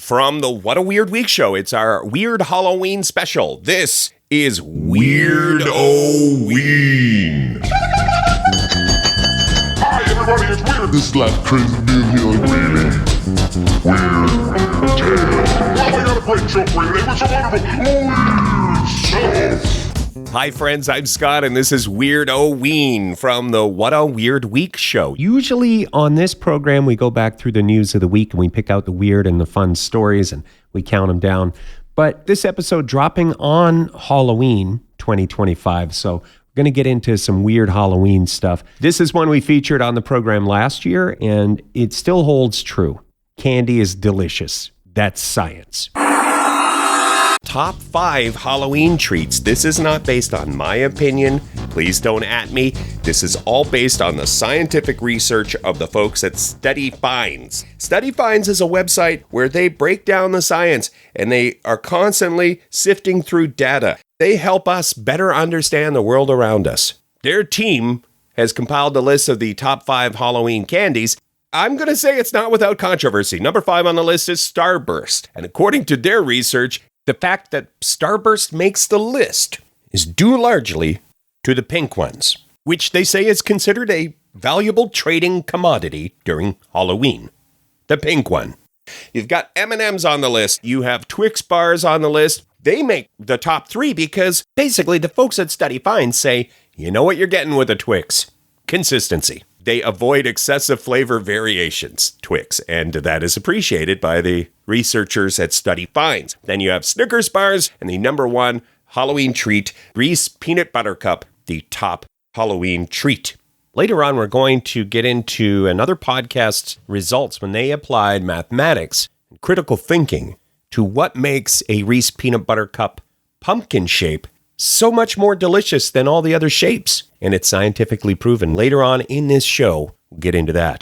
from the What a Weird Week show. It's our Weird Halloween special. This is Weird-O-Ween. Hi, everybody, it's Weird. This is like crazy being here like really weird tales. Well, we got a great show for you today with some wonderful weird stuff. Hi, friends. I'm Scott, and this is Weird-O-Ween from the What a Weird Week show. Usually on this program, we go back through the news of the week and we pick out the weird and the fun stories and we count them down. But this episode dropping on Halloween 2025, so we're going to get into some weird Halloween stuff. This is one we featured on the program last year, and it still holds true. Candy is delicious. That's science. Top 5 Halloween treats. This is not based on my opinion. Please don't at me. This is all based on the scientific research of the folks at Study Finds. Study Finds is a website where they break down the science and they are constantly sifting through data. They help us better understand the world around us. Their team has compiled a list of the top 5 Halloween candies. I'm going to say it's not without controversy. Number 5 on the list is Starburst. And according to their research, the fact that Starburst makes the list is due largely to the pink ones, which they say is considered a valuable trading commodity during Halloween. The pink one. You've got M&M's on the list. You have Twix bars on the list. They make the top 3 because basically the folks at Study Finds say, you know what you're getting with a Twix? Consistency. They avoid excessive flavor variations, Twix, and that is appreciated by the researchers at Study Finds. Then you have Snickers bars and the number 1 Halloween treat, Reese Peanut Butter Cup, the top Halloween treat. Later on, we're going to get into another podcast's results when they applied mathematics and critical thinking to what makes a Reese Peanut Butter Cup pumpkin shape so much more delicious than all the other shapes. And it's scientifically proven. Later on in this show, we'll get into that.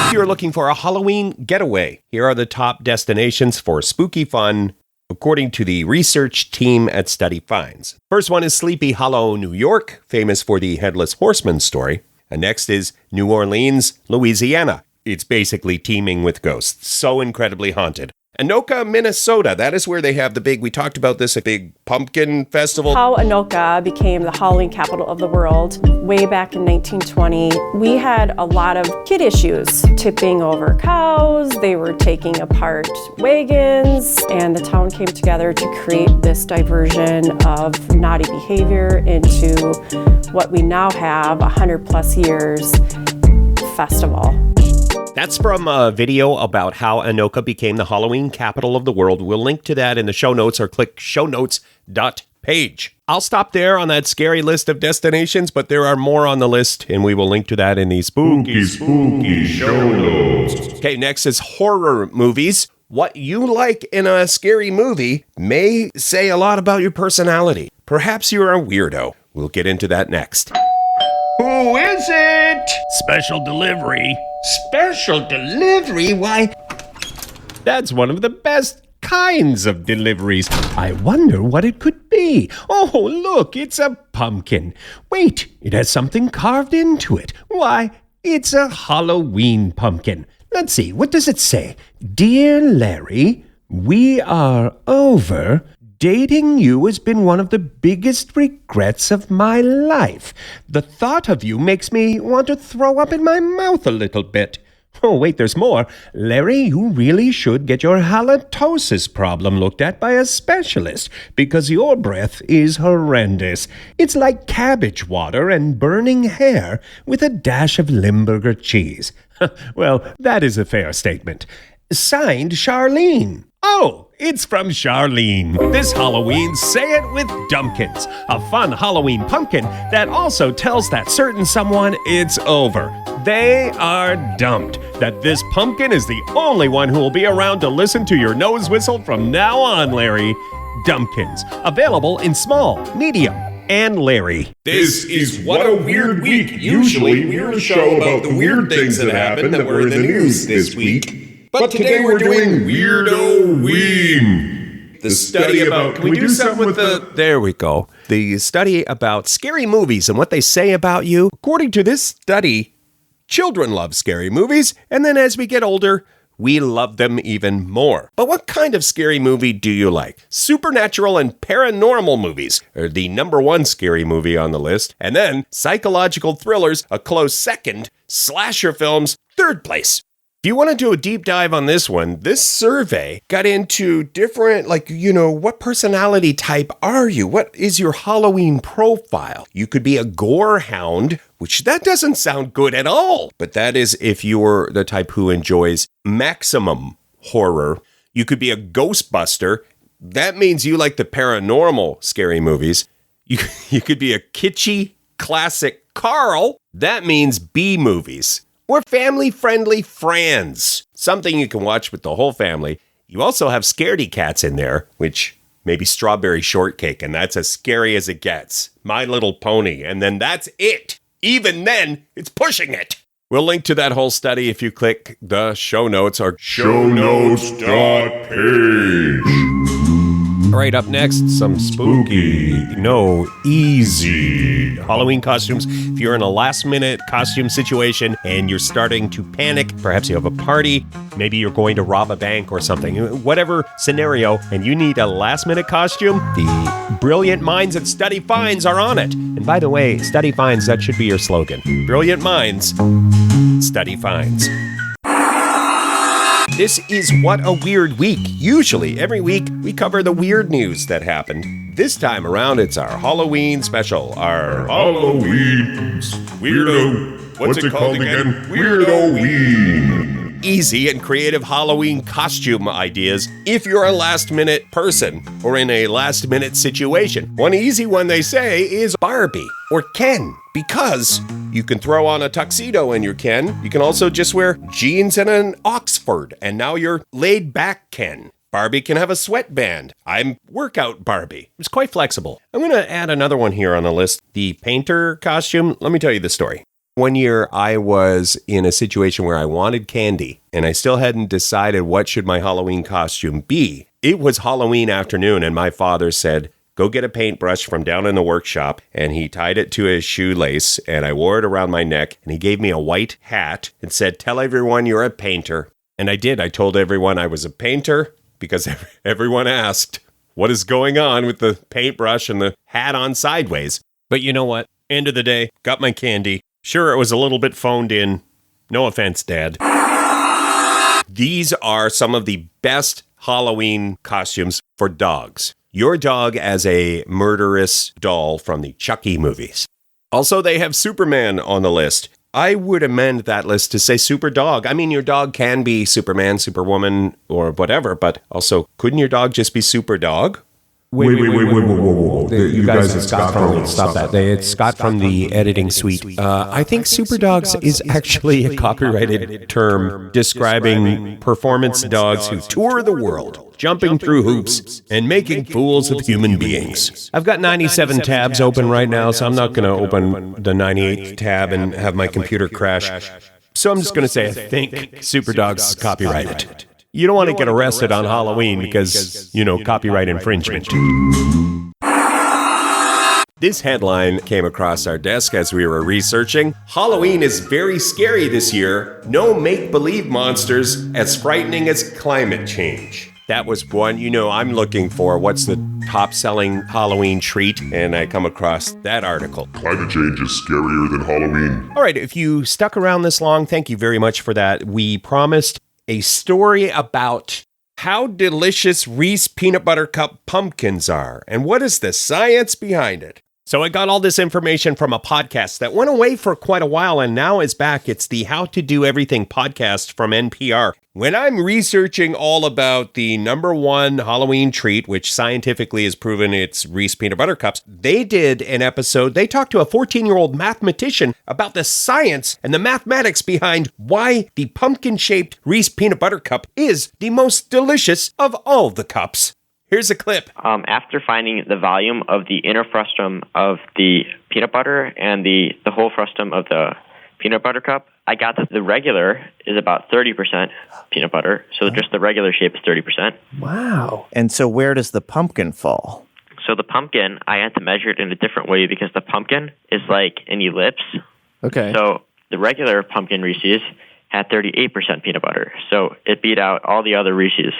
If you're looking for a Halloween getaway, here are the top destinations for spooky fun, according to the research team at Study Finds. First one is Sleepy Hollow, New York, famous for the Headless Horseman story. And next is New Orleans, Louisiana. It's basically teeming with ghosts, so incredibly haunted. Anoka, Minnesota, that is where they have the big, we talked about this, a big pumpkin festival. How Anoka became the Halloween capital of the world way back in 1920. We had a lot of kid issues, tipping over cows, they were taking apart wagons, and the town came together to create this diversion of naughty behavior into what we now have, 100 plus years festival. That's from a video about how Anoka became the Halloween capital of the world. We'll link to that in the show notes or click shownotes.page. I'll stop there on that scary list of destinations, but there are more on the list, and we will link to that in the spooky show notes. Okay, next is horror movies. What you like in a scary movie may say a lot about your personality. Perhaps you're a weirdo. We'll get into that next. Who is it? Special delivery. Special delivery? Why, that's one of the best kinds of deliveries. I wonder what it could be. Oh, look, it's a pumpkin. Wait, it has something carved into it. Why, it's a Halloween pumpkin. Let's see, what does it say? Dear Larry, we are over. Dating you has been one of the biggest regrets of my life. The thought of you makes me want to throw up in my mouth a little bit. Oh, wait, there's more. Larry, you really should get your halitosis problem looked at by a specialist because your breath is horrendous. It's like cabbage water and burning hair with a dash of Limburger cheese. Well, that is a fair statement. Signed, Charlene. Oh, it's from Charlene. This Halloween, say it with Dumpkins, a fun Halloween pumpkin that also tells that certain someone it's over. They are dumped. That this pumpkin is the only one who will be around to listen to your nose whistle from now on, Larry. Dumpkins, available in small, medium, and Larry. This is What a Weird Week. Usually we're a show about the weird things that happen that were in the news this week. But today we're doing Weird-O-Ween. The study about... Can we do something with the... There we go. The study about scary movies and what they say about you. According to this study, children love scary movies, and then as we get older, we love them even more. But what kind of scary movie do you like? Supernatural and paranormal movies are the number one scary movie on the list. And then psychological thrillers, a close second. Slasher films, third place. If you want to do a deep dive on this one, this survey got into different, what personality type are you? What is your Halloween profile? You could be a gore hound, which that doesn't sound good at all. But that is if you're the type who enjoys maximum horror. You could be a ghostbuster. That means you like the paranormal scary movies. You could be a kitschy classic Carl. That means B movies. Or family-friendly friends. Something you can watch with the whole family. You also have scaredy cats in there, which maybe Strawberry Shortcake, and that's as scary as it gets. My Little Pony, and then that's it. Even then, it's pushing it. We'll link to that whole study if you click the show notes or shownotes.page. All right, up next, some easy Halloween costumes. If you're in a last-minute costume situation and you're starting to panic, perhaps you have a party, maybe you're going to rob a bank or something, whatever scenario, and you need a last-minute costume, the brilliant minds at Study Finds are on it. And by the way, Study Finds, that should be your slogan. Brilliant minds, Study Finds. This is What a Weird Week. Usually, every week, we cover the weird news that happened. This time around, it's our Halloween special. Our Halloween Weirdo. What's it called again? Weirdo-ween. Easy and creative Halloween costume ideas if you're a last-minute person or in a last-minute situation. One easy one, they say, is Barbie or Ken, because you can throw on a tuxedo and you're Ken. You can also just wear jeans and an Oxford, and now you're laid-back Ken. Barbie can have a sweatband. I'm workout Barbie. It's quite flexible. I'm going to add another one here on the list, the painter costume. Let me tell you the story. One year, I was in a situation where I wanted candy, and I still hadn't decided what should my Halloween costume be. It was Halloween afternoon, and my father said, go get a paintbrush from down in the workshop, and he tied it to his shoelace, and I wore it around my neck, and he gave me a white hat and said, tell everyone you're a painter. And I did. I told everyone I was a painter because everyone asked, what is going on with the paintbrush and the hat on sideways? But you know what? End of the day, got my candy. Sure, it was a little bit phoned in. No offense, Dad. These are some of the best Halloween costumes for dogs. Your dog as a murderous doll from the Chucky movies. Also, they have Superman on the list. I would amend that list to say super dog. I mean, your dog can be Superman, Superwoman, or whatever, but also, couldn't your dog just be super dog? Wait, whoa. You guys, it's Scott from... Stop that. It's Scott from the editing suite. I think super dogs is actually a copyrighted term describing performance dogs who tour the world, jumping through hoops and making fools of human beings. I've got 97 tabs open right now, so I'm not going to open the 98th tab and have my computer crash. So I'm just going to say I think super dogs is copyrighted. You don't want to get arrested on Halloween because, copyright infringement. This headline came across our desk as we were researching. Halloween is very scary this year. No make-believe monsters as frightening as climate change. That was one, I'm looking for. What's the top-selling Halloween treat? And I come across that article. Climate change is scarier than Halloween. All right, if you stuck around this long, thank you very much for that. We promised a story about how delicious Reese peanut butter cup pumpkins are and what is the science behind it. So I got all this information from a podcast that went away for quite a while and now is back. It's the How to Do Everything podcast from NPR. When I'm researching all about the number one Halloween treat, which scientifically is proven it's Reese peanut butter cups, they did an episode. They talked to a 14-year-old mathematician about the science and the mathematics behind why the pumpkin-shaped Reese peanut butter cup is the most delicious of all the cups. Here's a clip. After finding the volume of the inner frustum of the peanut butter and the whole frustum of the peanut butter cup, I got that the regular is about 30% peanut butter, so just the regular shape is 30%. Wow. And so where does the pumpkin fall? So the pumpkin, I had to measure it in a different way because the pumpkin is like an ellipse. Okay. So the regular pumpkin Reese's had 38% peanut butter. So it beat out all the other Reese's.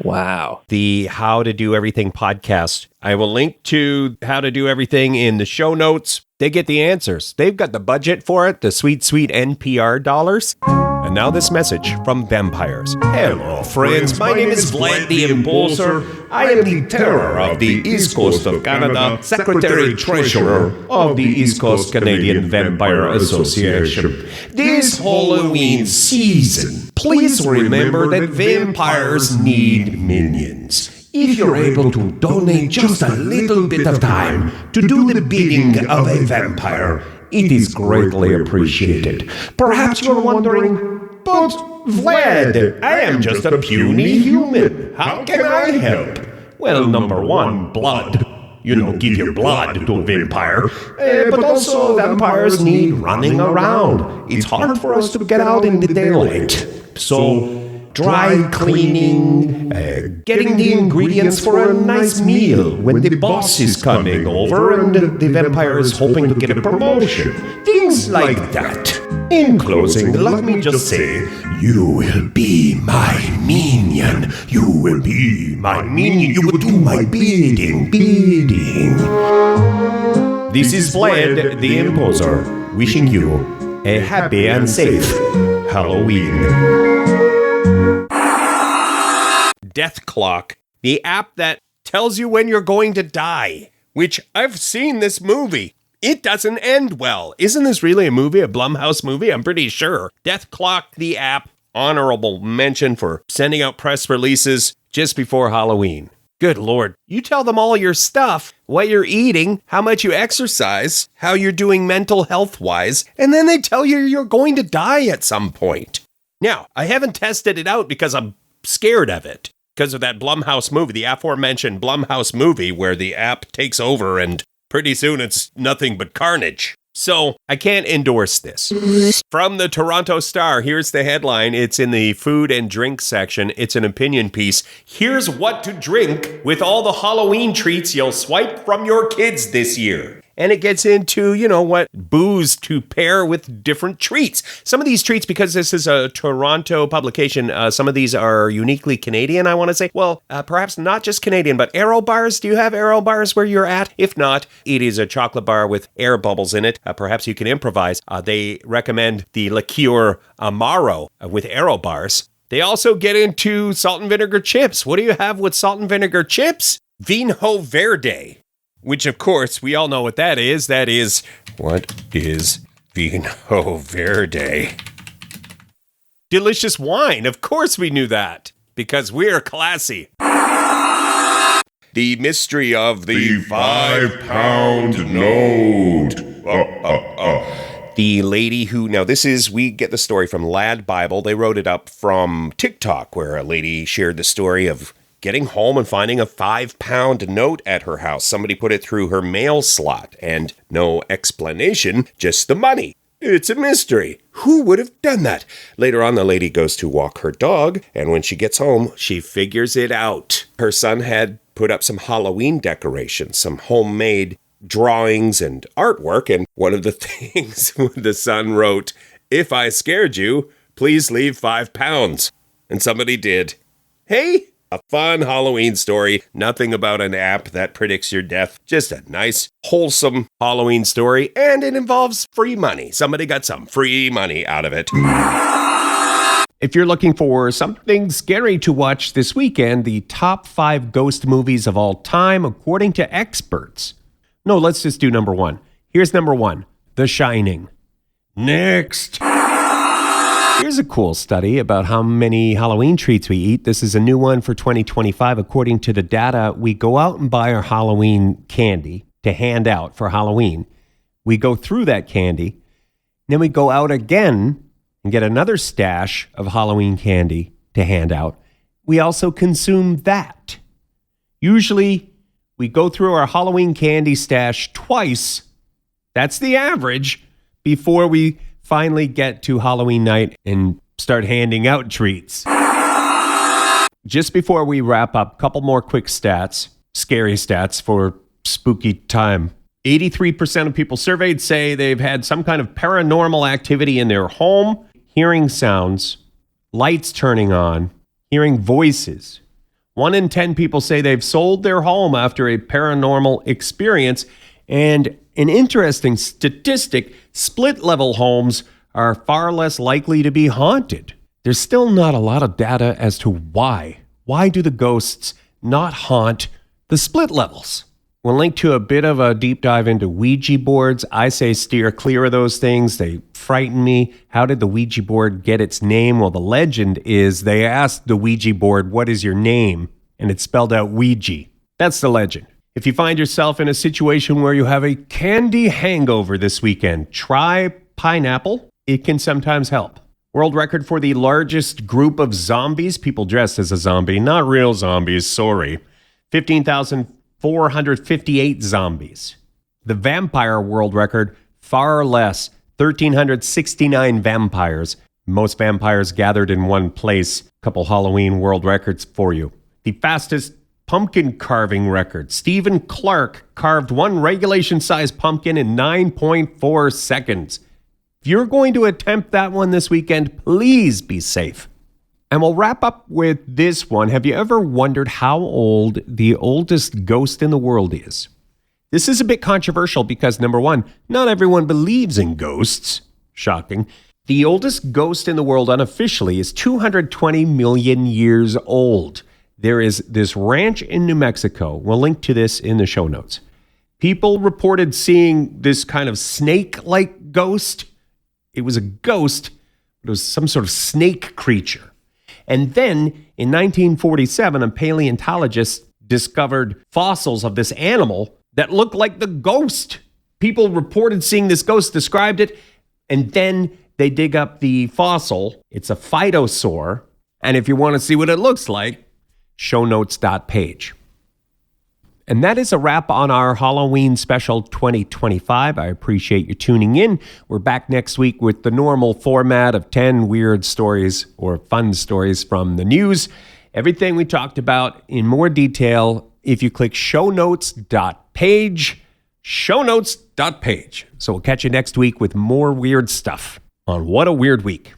Wow. The How to Do Everything podcast. I will link to How to Do Everything in the show notes. They get the answers. They've got the budget for it, the sweet, sweet NPR dollars. And now this message from vampires. Hello, friends. My name is Vlad the Imposer. I am the terror of the East Coast of Canada, Secretary-Treasurer of the East Coast Canadian Vampire Association. This Halloween season, please remember that vampires need minions. If you're able to donate just a little bit of time to do the bidding of a vampire, it is greatly appreciated. Perhaps you're wondering, but Vlad, I am just a puny human. How can I help? Well, number one, blood. Give your blood to a vampire. But also, vampires need running around. It's hard for us to get out in the daylight. So, dry cleaning, getting the ingredients for a nice meal when the boss is coming over and the vampire is hoping to get a promotion. Things like that. In closing, let me just say, you will be my minion. You will be my minion. You will do my bidding. This is Vlad the Imposer, wishing you a happy and safe Halloween. Death Clock, the app that tells you when you're going to die, which I've seen this movie. It doesn't end well. Isn't this really a movie, a Blumhouse movie? I'm pretty sure. Death Clock, the app, honorable mention for sending out press releases just before Halloween. Good Lord. You tell them all your stuff, what you're eating, how much you exercise, how you're doing mental health-wise, and then they tell you you're going to die at some point. Now, I haven't tested it out because I'm scared of it. Because of that Blumhouse movie, the aforementioned Blumhouse movie where the app takes over and pretty soon it's nothing but carnage. So I can't endorse this. From the Toronto Star, here's the headline. It's in the food and drink section. It's an opinion piece. Here's what to drink with all the Halloween treats you'll swipe from your kids this year. And it gets into, what booze to pair with different treats. Some of these treats, because this is a Toronto publication, some of these are uniquely Canadian, I want to say. Well, perhaps not just Canadian, but Aero bars. Do you have Aero bars where you're at? If not, it is a chocolate bar with air bubbles in it. Perhaps you can improvise. They recommend the liqueur Amaro with Aero bars. They also get into salt and vinegar chips. What do you have with salt and vinegar chips? Vino Verde. Which, of course, we all know what that is. That is, what is Vino Verde? Delicious wine. Of course we knew that, because we're classy. The mystery of the 5-pound note. The lady who, now this is, we get the story from Lad Bible. They wrote it up from TikTok, where a lady shared the story of getting home and finding a 5-pound note at her house. Somebody put it through her mail slot, and no explanation, just the money. It's a mystery. Who would have done that? Later on, the lady goes to walk her dog, and when she gets home, she figures it out. Her son had put up some Halloween decorations, some homemade drawings and artwork, and one of the things the son wrote, "If I scared you, please leave 5 pounds." And somebody did. Hey! A fun Halloween story. Nothing about an app that predicts your death. Just a nice, wholesome Halloween story. And it involves free money. Somebody got some free money out of it. If you're looking for something scary to watch this weekend, the top 5 ghost movies of all time, according to experts. No, let's just do number 1. Here's number 1. The Shining. Next. Here's a cool study about how many Halloween treats we eat. This is a new one for 2025. According to the data, we go out and buy our Halloween candy to hand out for Halloween. We go through that candy. Then we go out again and get another stash of Halloween candy to hand out. We also consume that. Usually, we go through our Halloween candy stash twice. That's the average before we finally get to Halloween night and start handing out treats. Just before we wrap up, a couple more quick stats, scary stats for spooky time. 83% of people surveyed say they've had some kind of paranormal activity in their home. hearing sounds, lights turning on, hearing voices. 1 in 10 people say they've sold their home after a paranormal experience. And an interesting statistic, split-level homes are far less likely to be haunted. There's still not a lot of data as to why. Why do the ghosts not haunt the split levels? We'll link to a bit of a deep dive into Ouija boards. I say steer clear of those things. They frighten me. How did the Ouija board get its name? Well, the legend is they asked the Ouija board, "What is your name?" And it spelled out Ouija. That's the legend. If you find yourself in a situation where you have a candy hangover this weekend, try pineapple. It can sometimes help. World record for the largest group of zombies, people dressed as a zombie, not real zombies, sorry. 15,458 zombies. The vampire world record, far less, 1,369 vampires. Most vampires gathered in one place. A couple Halloween world records for you. The fastest pumpkin carving record. Stephen Clark carved one regulation-sized pumpkin in 9.4 seconds. If you're going to attempt that one this weekend, please be safe. And we'll wrap up with this one. Have you ever wondered how old the oldest ghost in the world is? This is a bit controversial because, number one, not everyone believes in ghosts. Shocking. The oldest ghost in the world unofficially is 220 million years old. There is this ranch in New Mexico. We'll link to this in the show notes. People reported seeing this kind of snake-like ghost. It was a ghost, but it was some sort of snake creature. And then in 1947, a paleontologist discovered fossils of this animal that looked like the ghost. People reported seeing this ghost, described it, and then they dig up the fossil. It's a phytosaur. And if you want to see what it looks like, shownotes.page. And that is a wrap on our Halloween special 2025. I appreciate you tuning in. We're back next week with the normal format of 10 weird stories or fun stories from the news. Everything we talked about in more detail if you click shownotes.page, shownotes.page. So we'll catch you next week with more weird stuff on What a Weird Week.